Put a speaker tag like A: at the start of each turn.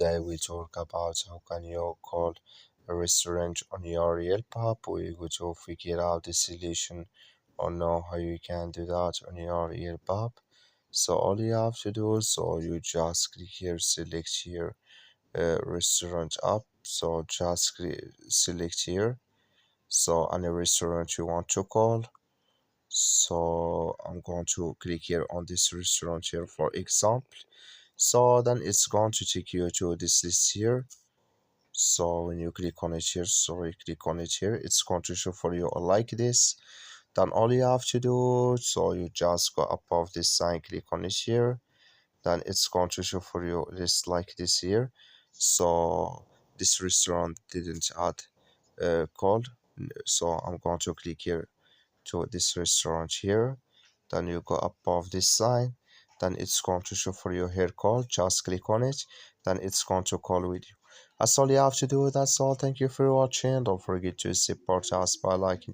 A: today we talk about how can you call a restaurant on your Yelp app. We go to figure out the solution or know how you can do that on your Yelp app. So all you have to do is so you just click here, select here restaurant app. So just select here. So any restaurant you want to call. So I'm going to click here on this restaurant here for example. So then it's going to take you to this list here. So when you click on it here, sorry, click on it here, it's going to show for you like this. Then all you have to do, so you just go above this sign, click on it here. Then it's going to show for you list like this here. So this restaurant didn't add code. So I'm going to click here to this restaurant here. Then you go above this sign, then it's going to show for you here call. Just click on it, then it's going to call with you. That's all you have to do. That's all. Thank you for watching. Don't forget to support us by liking,